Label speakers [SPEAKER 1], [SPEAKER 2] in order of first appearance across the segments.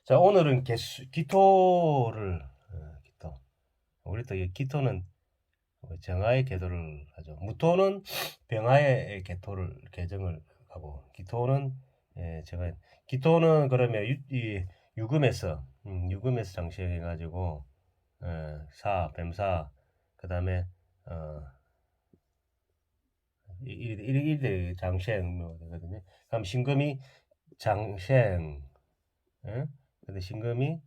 [SPEAKER 1] 자, 오늘은 기토를, 기토. 우리 또 이 기토는 정화의 계도를 하죠. 무토는 병화의 계토를, 계정을 하고, 기토는, 제가, 기토는 그러면 유금에서, 유금에서 장시해가지고, 뱀사, 그 다음에, 어, 이래 장시행 되거든요. 그럼 신금이 장생, 예? 근데 신금이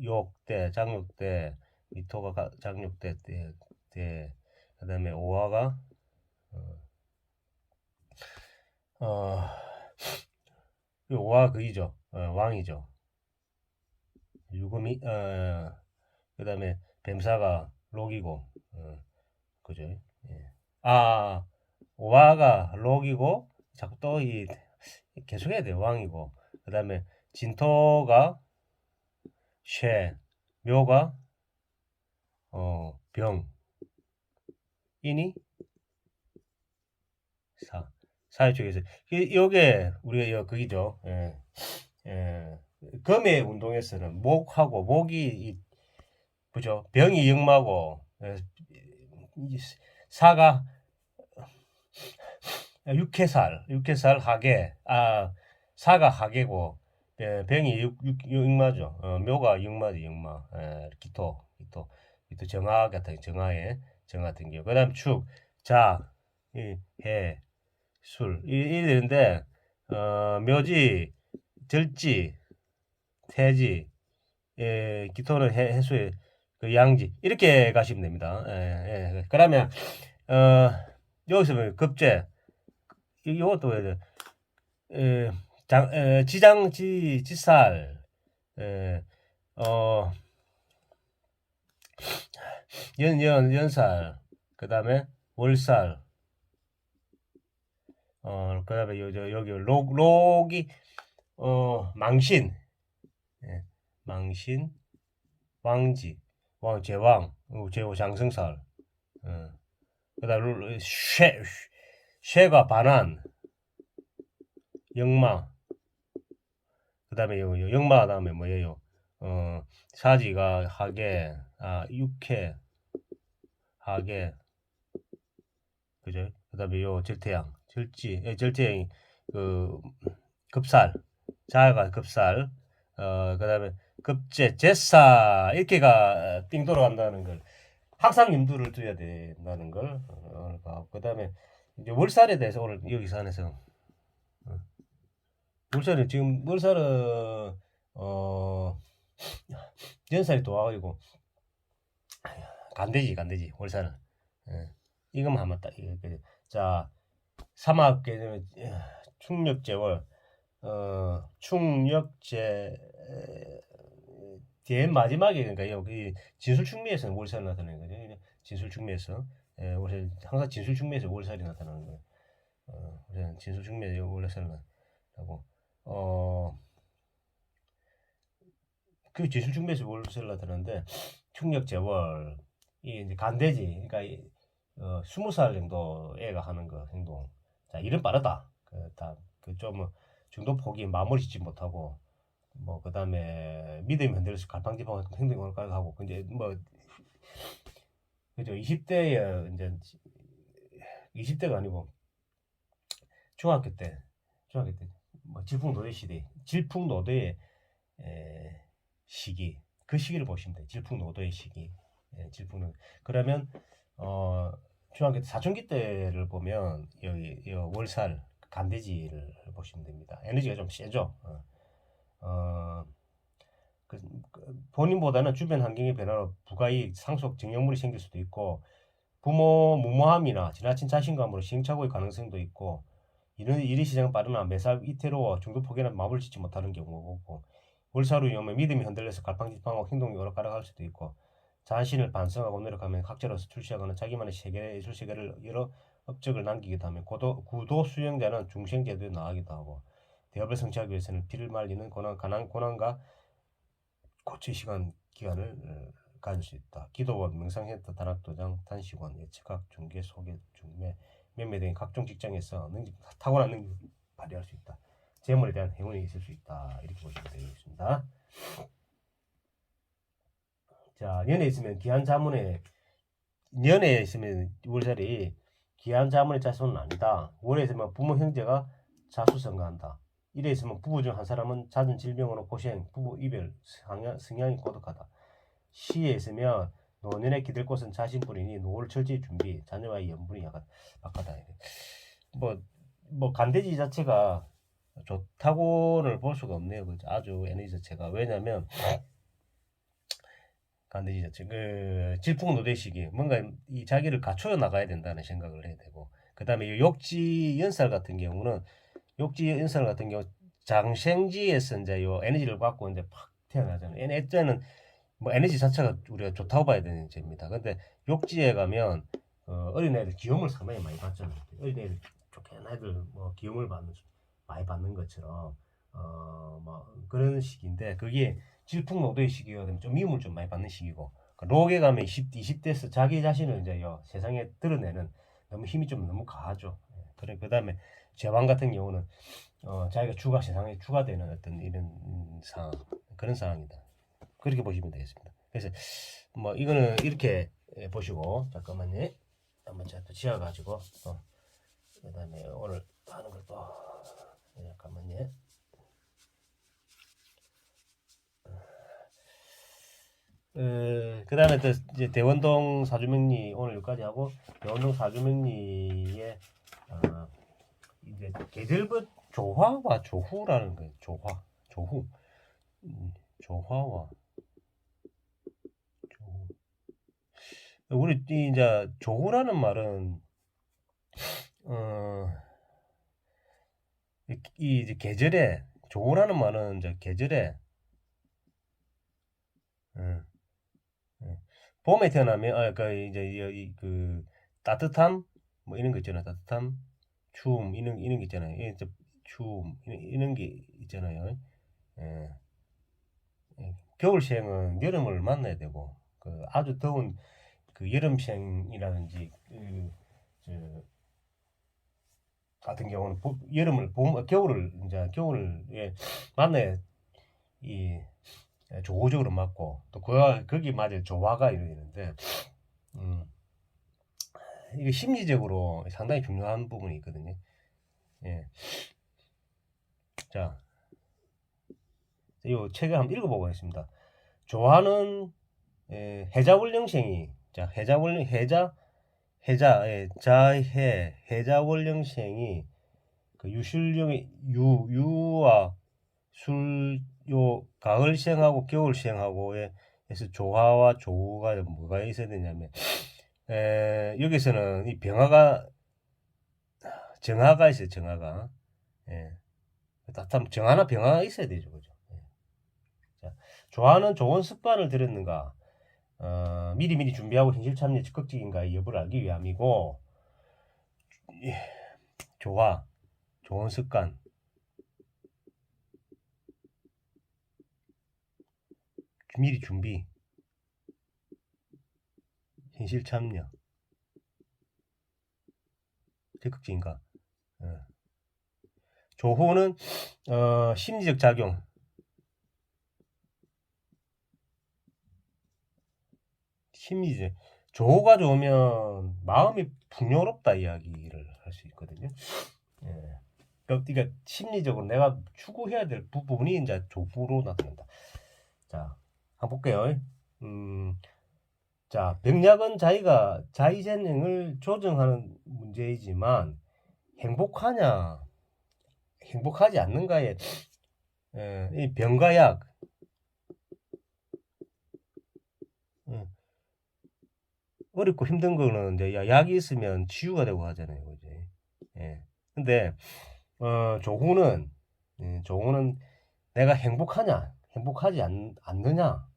[SPEAKER 1] 욕대, 장육대, 미토가 장육대 때, 그다음에 오화가 어, 어, 오화 그이죠, 왕이죠. 유금이 그다음에 뱀사가 록이고, 그죠? 예. 아, 오화가 록이고 자꾸 또 이 계속해야 돼 왕이고, 그다음에 진토가 쇠, 묘가 병, 인이 사. 사회 쪽에서. 요게 우리가 그기죠. 예. 금의 운동에서는 목하고 목이 그죠. 병이 역마고 사가 육해살 하계. 사가 하계고 병이 역마죠. 묘가 역마지 역마. 기토 정화 같은 정화 같은 경우. 그다음 축, 자, 해, 술 이 되는데 묘지, 절지, 태지, 기토는 해수의 그 양지 이렇게 가시면 됩니다. 그러면 어, 여기서 뭐 급제 이것도 지장지 지살 에, 어, 연살 그다음에 월살 그다음에 여기 록이 망신, 망신, 왕지, 제왕, 제호 장승살, 그다음 쇠가 반환, 역마, 그다음에 요 역마 다음에 뭐예요? 사지가 하계, 육해, 하계, 그죠? 그다음에 요 절태양, 절제양이 그 급살, 자가 급살, 그다음에 급제, 제사 이렇게가 띵 돌아간다는 걸 항상 염두를 둬야 된다는 걸. 그다음에 이제 월살에 대해서 오늘 여기서 안에서 월살은 지금 월살은 어 연살이 또 와가지고 간대지 월살은. 이것만 하면 딱 자 사막 개념 충력제월 충력제 뒤에 마지막에 그러니까 여기 진술충미에서는 월살이 나타나는 거죠. 진술충미에서 월살 항상 진술충미에서 월살이 나타나는 거예요. 진술충미에서 월살이 나고 그 진술충미에서 월살이 나타나는데 충력제월 이 이제 간대지 그러니까 20살 정도 애가 하는 거 행동. 자, 일은 빠르다. 좀 중도 폭이 마무리 짓지 못하고 뭐 그다음에 믿음이 흔들려서 갈팡질팡 행동을 하고 근데 뭐 그죠 20대에 이제 20대가 아니고 중학교 때 뭐 질풍노도의 시대 질풍노도의 시기 그 시기를 보시면 돼요. 질풍노도의 시기 질풍노도 그러면 어 중학교 때 사춘기 때를 보면 여기 월살 간대지를 보시면 됩니다. 에너지가 좀 세죠. 어, 본인보다는 주변 환경의 변화로 부가이익, 상속, 증여물이 생길 수도 있고 부모 무모함이나 지나친 자신감으로 시행착오의 가능성도 있고 이런 일이 시장 빠르나 매사 이태로워 중도 폭이나 마블 짓지 못하는 경우고 월사로 위험해 믿음이 흔들려서 갈팡질팡하고 행동이 오락가락할 수도 있고 자신을 반성하고 노력하면 학자로서 출시하거나 자기만의 세계 예술 세계를 여러 업적을 남기기도 하며 구도 수행자는 중생제도에 나가기도 하고 대업을 성취하기 위해서는 피를 말리는 고난과 고치 시간 기간을 가질 수 있다. 기도원, 명상센터, 단학도장, 단식원, 예측학, 중개, 소개, 중매, 매매 등 각종 직장에서 탁월한 능력을 발휘할 수 있다. 재물에 대한 행운이 있을 수 있다. 이렇게 보시면 되겠습니다. 자, 연애에 있으면 연애에 있으면 월살이 기한 자문의 자손은 아니다. 월에 있으면 부모 형제가 자수성가한다. 일에 있으면 부부 중 한 사람은 잦은 질병으로 고생, 부부 이별, 성향이 고독하다. 시에 있으면 노년에 기댈 곳은 자신뿐이니 노후를 철저히 준비, 자녀와의 연분이 약하다. 뭐 간대지 자체가 좋다고를 볼 수가 없네요. 아주 에너지 자체가. 왜냐면 간대지 자체 질풍노도식이 뭔가 이 자기를 갖춰 나가야 된다는 생각을 해야 되고, 그 다음에 욕지 연살 같은 경우는 장생지에서 이제 요 에너지를 받고 이제 팍 태어나잖아요. 애때는 뭐 에너지 자체가 우리가 좋다고 봐야 되는 제입니다. 근데 욕지에 가면 어린애들 기움을 상당히 많이 받잖아요. 어린애들 쫓겨난 애들 뭐 기움을 많이 받는 것처럼 뭐 그런 시기인데, 그게 질풍노도의 시기가 되면 좀 미움을 좀 많이 받는 시기고, 록에 가면 20대에서 자기 자신을 이제 세상에 드러내는 너무 힘이 좀 너무 강하죠. 그래, 그 다음에 제왕 같은 경우는 자기가 세상에 추가되는 어떤 이런 상황, 그런 상황이다. 그렇게 보시면 되겠습니다. 그래서 뭐 이거는 이렇게 보시고, 잠깐만요. 한번 제가 또 지어가지고 그 다음에 오늘 하는 걸 또 잠깐만요. 그 다음에 또 이제 대원동 사주명리 오늘 여기까지 하고, 대원동 사주명리의 이제 계절별 조화와 조후라는 거예요. 조후, 조화와 조후. 우리 이제 조후라는 말은 이 이제 계절에, 조후라는 말은 이제 계절에 봄에 태어나면 이제 그 따뜻함 뭐 이런 거 있잖아요. 따뜻함, 추움 이런 게 있잖아요. 이제 추움 이런 게 있잖아요. 예. 겨울생은 여름을 만나야 되고, 그 아주 더운 그 여름생이라든지 같은 경우는 겨울을 만나야 이 조후적으로 맞고, 또 거기 맞을 조화가 이루어지는데, 이게 심리적으로 상당히 중요한 부분이 있거든요. 예. 자, 이 책을 한번 읽어보겠습니다. 조화는 해자월령생이, 자, 해자월령생이 그 유와 가을생하고 겨울생하고에서 조화와 조후가 뭐가 있어야 되냐면, 여기서는 이 정화가 있어요. 정화가. 따뜻한 정화나 병화가 있어야 되죠. 그죠? 자, 조화는 좋은 습관을 들였는가, 미리미리 준비하고 현실 참여 적극적인가의 여부를 알기 위함이고, 조화, 좋은 습관, 미리 준비, 현실 참여, 적극적인가. 조후는 심리적 작용, 심리적. 조후가 좋으면 마음이 풍요롭다 이야기를 할 수 있거든요. 그러니까 심리적으로 내가 추구해야 될 부분이 이제 조후로 나타난다. 자, 한번 볼게요. 자, 병약은 자의재능을 조정하는 문제이지만 행복하지 않는가에, 이 병과 약, 어렵고 힘든 거는 이제 약이 있으면 치유가 되고 하잖아요, 그지? 근데 조후는 내가 행복하지 않느냐,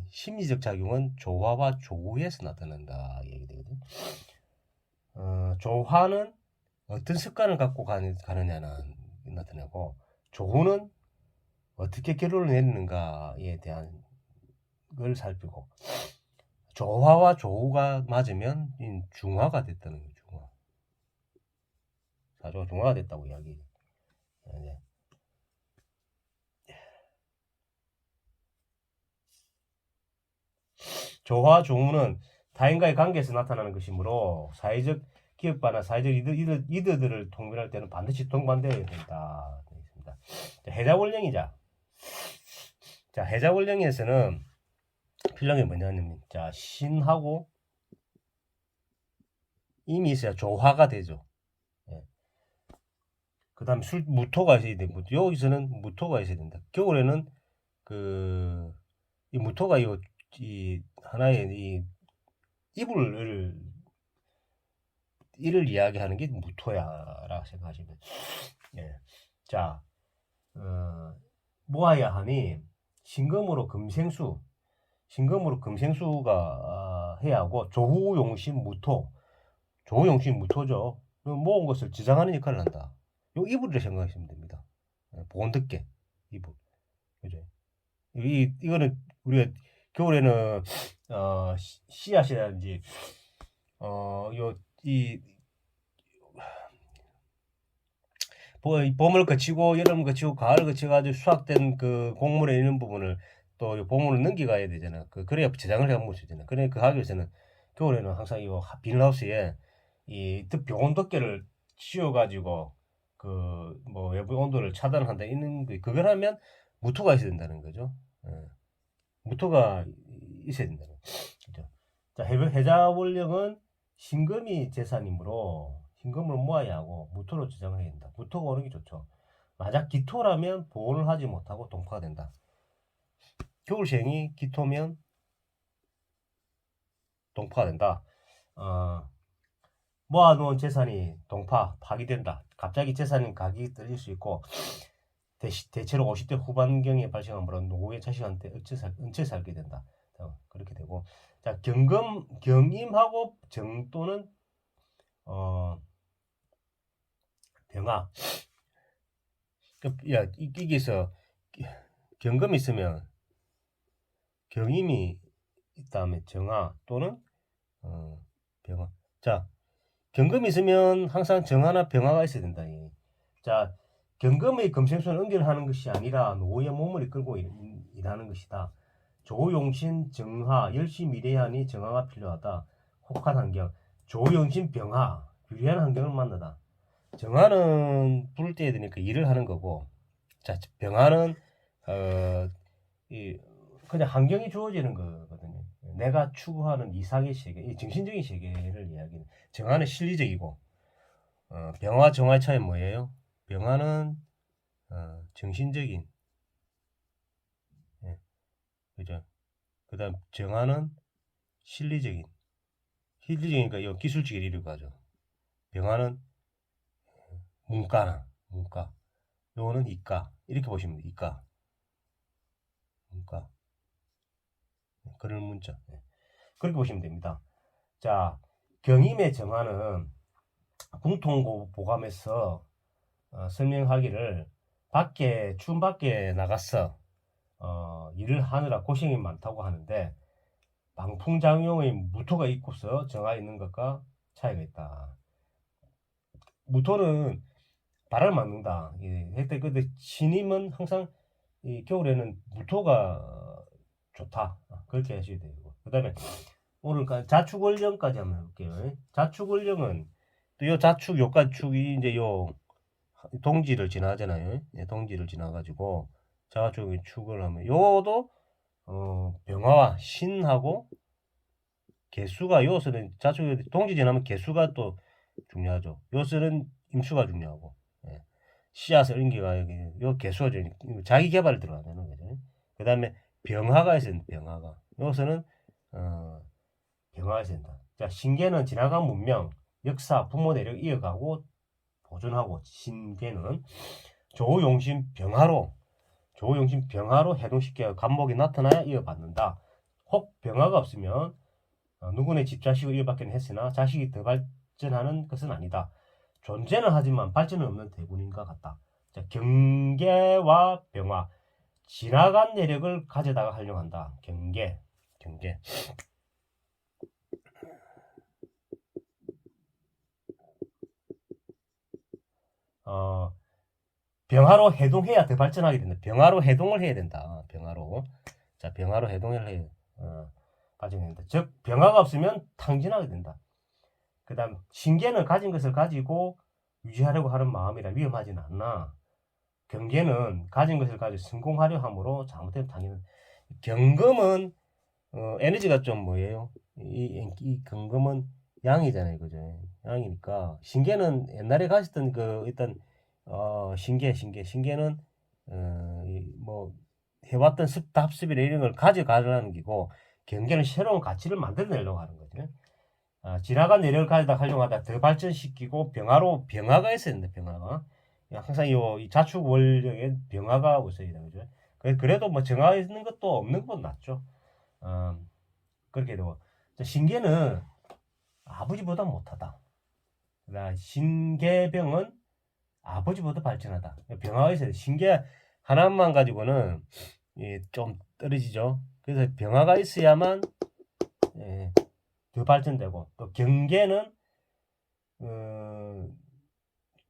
[SPEAKER 1] 심리적 작용은 조화와 조후에서 나타난다 얘기되거든. 조화는 어떤 습관을 갖고 가느냐는 나타나고, 조후는 어떻게 결론을 내리는가에 대한 걸 살피고, 조화와 조후가 맞으면 중화가 됐다는 거죠. 사조가 중화가 됐다고 이야기. 네. 조화 조무는 타인과의 관계에서 나타나는 것이므로 사회적 기업가나 사회적 리더들을 통일할 때는 반드시 동반되어야 된다. 되겠습니다. 해자원령이자. 자, 해자원령에서는 필랑이 뭐냐면, 자, 신하고 임이 있어야 조화가 되죠. 예. 그 다음에 무토가 있어야 돼. 여기서는 무토가 있어야 된다. 겨울에는 이 무토가 이 하나의 이불을 이를 이야기하는 게 무토야라고 생각하시면. 예. 자, 모아야 하니 신금으로 금생수가 해야 하고 조후용신 무토. 조후용신 무토죠. 모은 것을 지장하는 역할을 한다. 요 이불이라 생각하시면 됩니다. 보온덮개 이불. 그죠? 이거는 우리가 겨울에는 씨앗이라든지 이 봄을 거치고 여름을 거치고 가을을 거쳐가지고 수확된 그 곡물에 있는 부분을 또 봄으로 넘겨가야 되잖아. 그래야 저장을 해먹을 수 있잖아. 그래 그 하기 위해서는 겨울에는 항상 이 비닐하우스에 이 병원 덮개를 씌워가지고 그 뭐 외부 온도를 차단한다 있는 그걸 하면 무토가 있어야 된다는 거죠. 예. 무토가 있어야 된다는 거죠. 자, 해자원령은 신금이 재산이므로 신금을 모아야 하고 무토로 저장을 해야 된다. 무토가 오는 게 좋죠. 만약 기토라면 보온을 하지 못하고 동파가 된다. 겨울생이 기토면 동파가 된다. 모아놓은 재산이 파기된다. 갑자기 재산 가격이 떨어질 수 있고 대체로 50대 후반경에 발생하므로 노후의 자식한테 은채 살게 된다. 그렇게 되고, 자, 경임하고 정또는 병화. 야, 이게서 경금이 있으면 경임이 있다음에 정화 또는 병화. 자, 경금이 있으면 항상 정화나 병화가 있어야 된다. 자, 경금의 금생수는 연결하는 것이 아니라 노후의 몸을 이끌고 일하는 것이다. 조용신 정화, 열심히 일해야 하니 정화가 필요하다. 혹한 환경, 조용신 병화, 유리한 환경을 만나다. 정화는 부를 때 되니까 일을 하는 거고, 자, 병화는 그냥 환경이 주어지는 거거든요. 내가 추구하는 이상의 세계, 이 정신적인 세계를 이야기하는. 정화는 실리적이고, 병화 정화의 차이 뭐예요? 병화는 정신적인, 예, 그죠? 그다음 정화는 실리적이니까 이 기술적인 이름 가죠. 병화는 문과, 요거는 이과 이렇게 보시면 돼요. 이과, 문과, 그런 문자. 그렇게 보시면 됩니다. 자, 경임의 정화는 궁통보감에서 설명하기를 추운 밖에 나갔어. 일을 하느라 고생이 많다고 하는데 방풍장용의 무토가 있고서 정화 있는 것과 차이가 있다. 무토는 발을 맞는다. 근데 신임은 항상 겨울에는 무토가 좋다. 그렇게 하셔야 되고. 그 다음에 오늘 자축월령까지 한번 해볼게요. 자축월령은 또 요 자축 요까지 축이 이제 요 동지를 지나잖아요. 동지를 지나가지고 자축의 축을 하면 요도 병화와 신하고 개수가 요서는 자축 동지 지나면 개수가 또 중요하죠. 요서는 임수가 중요하고 씨앗을 옮겨가 요 개수가 자기 개발을 들어가는 거죠. 그 다음에 병화가 있어야 병화가 요서는 병화가 있어야 된다. 자, 신계는 지나간 문명, 역사, 부모 내력 이어가고 보존하고 신계는 조용신 병화로 해동시켜 간목이 나타나야 이어받는다. 혹 병화가 없으면 누구네 집 자식을 이어받기는 했으나 자식이 더 발전하는 것은 아니다. 존재는 하지만 발전은 없는 대군인과 같다. 자, 경계와 병화, 지나간 내력을 가져다가 활용한다. 경계. 병화로 해동해야 더 발전하게 된다. 병화로 해동을 해야 된다. 병화로. 자, 병화로 해동을 해야 발전된다. 즉, 병화가 없으면 탕진하게 된다. 그 다음, 신계는 가진 것을 가지고 유지하려고 하는 마음이라 위험하지는 않나. 경계는 가진 것을 가지고 성공하려 함으로 잘못되면 탕진은. 경금은, 에너지가 좀 뭐예요? 이 경금은 양이잖아요. 그죠? 양이니까. 신계는 옛날에 가졌던 일단, 신계는, 뭐, 해왔던 답습이나 이런 걸 가져가려는 기고, 경계는 새로운 가치를 만들어내려고 하는 거죠. 지나간 내력을 가져다 활용하다 더 발전시키고, 병화가 있어야 된다, 병화가. 항상 이 자축 원령에 병화가 있어야 되는 거죠. 그래도 뭐 정화 있는 것도 없는 것보다 낫죠. 그렇게 되고. 신계는 아버지보다 못하다. 신계병은 아버지보다 발전하다. 병화가 있어야 돼. 신계 하나만 가지고는 좀 떨어지죠. 그래서 병화가 있어야만 더 발전되고, 또 경계는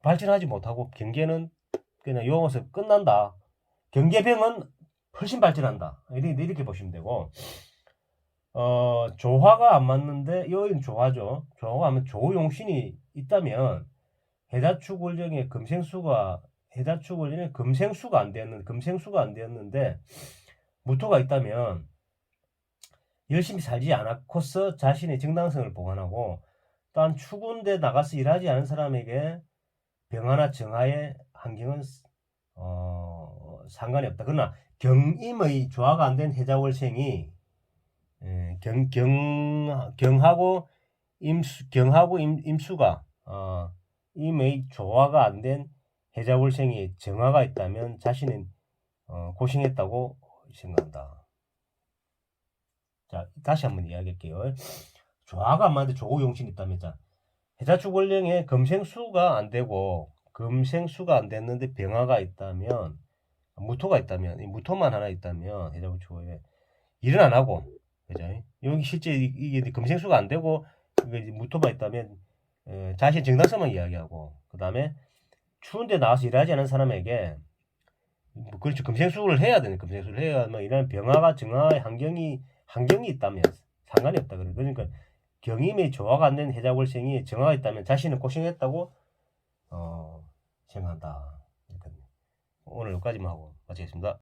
[SPEAKER 1] 발전하지 못하고 경계는 그냥 용어서 끝난다. 경계병은 훨씬 발전한다. 이렇게 보시면 되고, 조화가 안 맞는데 여기는 조화죠. 조화가 안 맞는 조용신이 있다면 해자축 원령에 금생수가 안 되었는데 무토가 있다면 열심히 살지 않았고서 자신의 정당성을 보완하고, 또한 추군데 나가서 일하지 않은 사람에게 병화나 정화의 환경은 상관이 없다. 그러나 경임의 조화가 안 된 해자월생이 경하고 임수가 임의 조화가 안 된 해자월생이 정화가 있다면 자신은 고생했다고 생각한다. 자, 다시 한번 이야기할게요. 조화가 안 맞는데 조용신이 있다면, 자, 해자축 원령에 금생수가 안 됐는데 병화가 있다면, 무토가 있다면, 이 무토만 하나 있다면 해자축에 일은 안 하고, 그죠? 여기 실제 이게 금생수가 안 되고 무토만 있다면 자신 정당성만 이야기하고, 그 다음에 추운데 나와서 일하지 않은 사람에게 그렇죠. 금생수를 해야 되는, 금생수를 해야만 일하는 병화가 정화의 환경이 있다면 상관이 없다. 그러니까 경임의 조화가 안 된 해자월생이 정화가 있다면 자신은 고생했다고 생각한다. 오늘 여기까지만 하고 마치겠습니다.